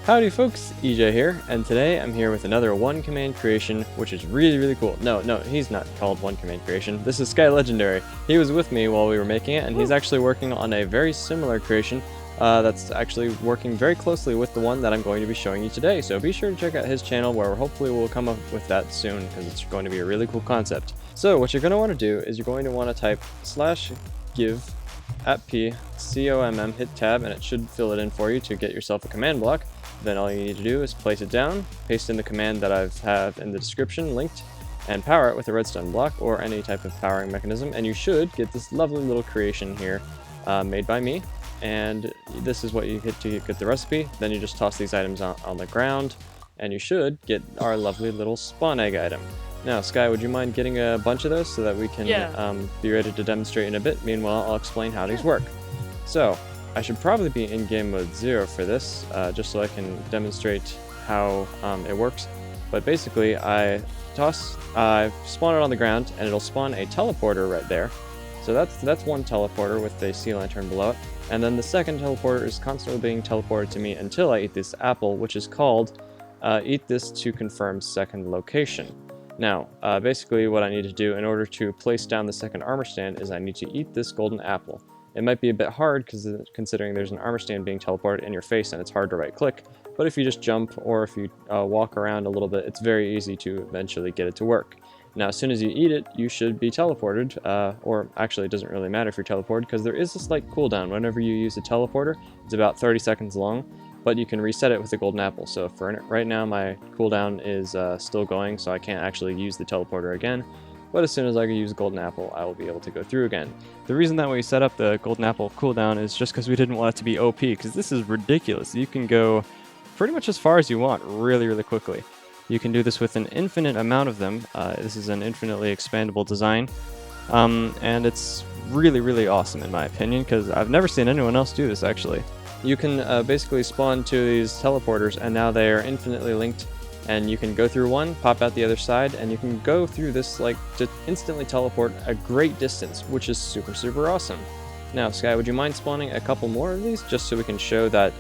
Howdy folks, EJ here, and today I'm here with another one command creation, which is really cool. No, he's not called one command creation. This is Sky Legendary. He was with me while we were making it, and he's actually working on a very similar creation that's actually working very closely with the one that I'm going to be showing you today. So be sure to check out his channel, where hopefully we'll come up with that soon, because it's going to be a really cool concept. So what you're going to want to do is you're going to want to type /give @p_comm, hit tab, and it should fill it in for you to get yourself a command block. Then all you need to do is place it down, paste in the command that I've had in the description linked, and power it with a redstone block or any type of powering mechanism, and you should get this lovely little creation here made by me. And this is what you hit to get the recipe. Then you just toss these items on the ground, and you should get our lovely little spawn egg item. Now, Sky, would you mind getting a bunch of those so that we can be ready to demonstrate in a bit? Meanwhile, I'll explain how these work. So, I should probably be in game mode 0 for this, just so I can demonstrate how it works. But basically, I spawn it on the ground, and it'll spawn a teleporter right there. So that's one teleporter with a sea lantern below it. And then the second teleporter is constantly being teleported to me until I eat this apple, which is called eat this to confirm second location. Now, basically what I need to do in order to place down the second armor stand is I need to eat this golden apple. It might be a bit hard considering there's an armor stand being teleported in your face and it's hard to right click, but if you just jump or if you walk around a little bit, it's very easy to eventually get it to work. Now, as soon as you eat it, you should be teleported, or actually it doesn't really matter if you're teleported, because there is a slight cooldown whenever you use a teleporter. It's about 30 seconds long, but you can reset it with a golden apple. So for right now, my cooldown is still going, so I can't actually use the teleporter again. But as soon as I use golden apple, I will be able to go through again. The reason that we set up the golden apple cooldown is just because we didn't want it to be OP, because this is ridiculous. You can go pretty much as far as you want really quickly. You can do this with an infinite amount of them. This is an infinitely expandable design, and it's really awesome in my opinion, because I've never seen anyone else do this actually. You can basically spawn two of these teleporters, and now they are infinitely linked, and you can go through one, pop out the other side, and you can go through this like to instantly teleport a great distance, which is super awesome. Now, Sky, would you mind spawning a couple more of these, just so we can show that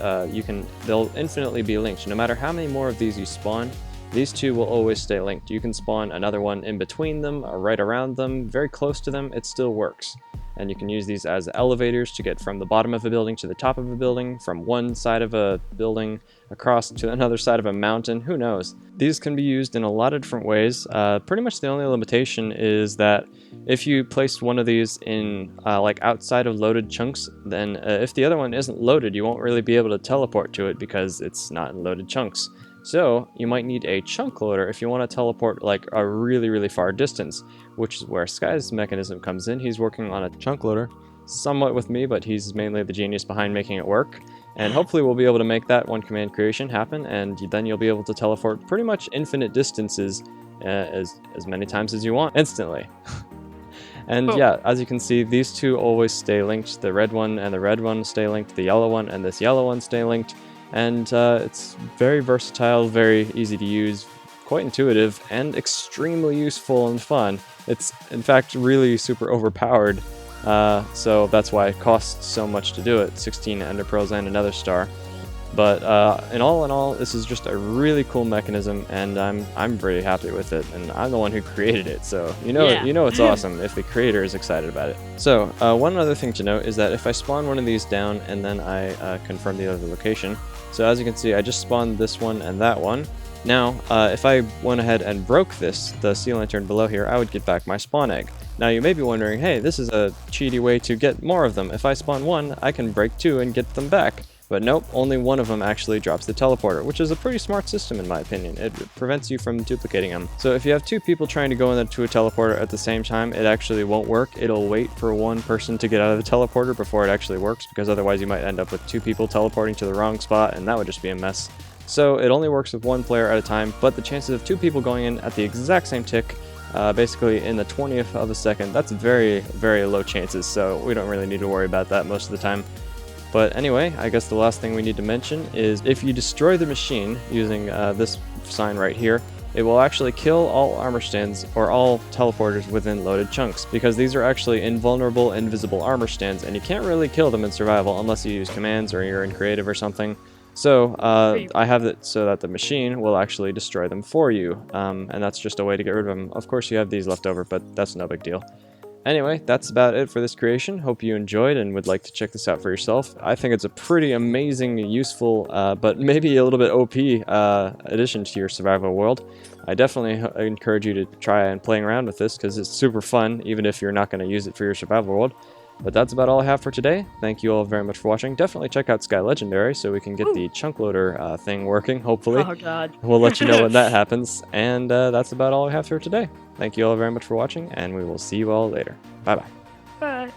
they'll infinitely be linked. No matter how many more of these you spawn, these two will always stay linked. You can spawn another one in between them, or right around them, very close to them, it still works. And you can use these as elevators to get from the bottom of a building to the top of a building, from one side of a building across to another side of a mountain, who knows. These can be used in a lot of different ways. Pretty much the only limitation is that if you place one of these in like outside of loaded chunks, then if the other one isn't loaded, you won't really be able to teleport to it because it's not in loaded chunks. So you might need a chunk loader if you want to teleport like a really far distance, which is where Sky's mechanism comes in. He's working on a chunk loader, somewhat with me, but he's mainly the genius behind making it work. And hopefully we'll be able to make that one command creation happen, and then you'll be able to teleport pretty much infinite distances as many times as you want instantly. And yeah, as you can see, these two always stay linked. The red one and the red one stay linked, the yellow one and this yellow one stay linked. And it's very versatile, very easy to use, quite intuitive, and extremely useful and fun. It's, in fact, really super overpowered, so that's why it costs so much to do it, 16 ender pearls and another star. But in all, this is just a really cool mechanism, and I'm pretty happy with it, and I'm the one who created it, so you know it's awesome if the creator is excited about it. So one other thing to note is that if I spawn one of these down and then I confirm the other location, so as you can see, I just spawned this one and that one. Now, if I went ahead and broke the sea lantern below here, I would get back my spawn egg. Now you may be wondering, hey, this is a cheaty way to get more of them. If I spawn one, I can break two and get them back. But nope, only one of them actually drops the teleporter, which is a pretty smart system in my opinion. It prevents you from duplicating them. So if you have two people trying to go into a teleporter at the same time, it actually won't work. It'll wait for one person to get out of the teleporter before it actually works, because otherwise you might end up with two people teleporting to the wrong spot, and that would just be a mess. So it only works with one player at a time, but the chances of two people going in at the exact same tick, basically in the 20th of a second, that's very low chances, so we don't really need to worry about that most of the time. But anyway, I guess the last thing we need to mention is if you destroy the machine using this sign right here, it will actually kill all armor stands or all teleporters within loaded chunks, because these are actually invulnerable, invisible armor stands, and you can't really kill them in survival unless you use commands or you're in creative or something. So I have it so that the machine will actually destroy them for you, and that's just a way to get rid of them. Of course you have these left over, but that's no big deal. Anyway, that's about it for this creation. Hope you enjoyed and would like to check this out for yourself. I think it's a pretty amazing, useful, but maybe a little bit OP addition to your survival world. I definitely encourage you to try and playing around with this because it's super fun, even if you're not going to use it for your survival world. But that's about all I have for today. Thank you all very much for watching. Definitely check out Sky Legendary so we can get the chunk loader thing working, hopefully. Oh, God. We'll let you know when that happens. And that's about all I have for today. Thank you all very much for watching, and we will see you all later. Bye-bye. Bye.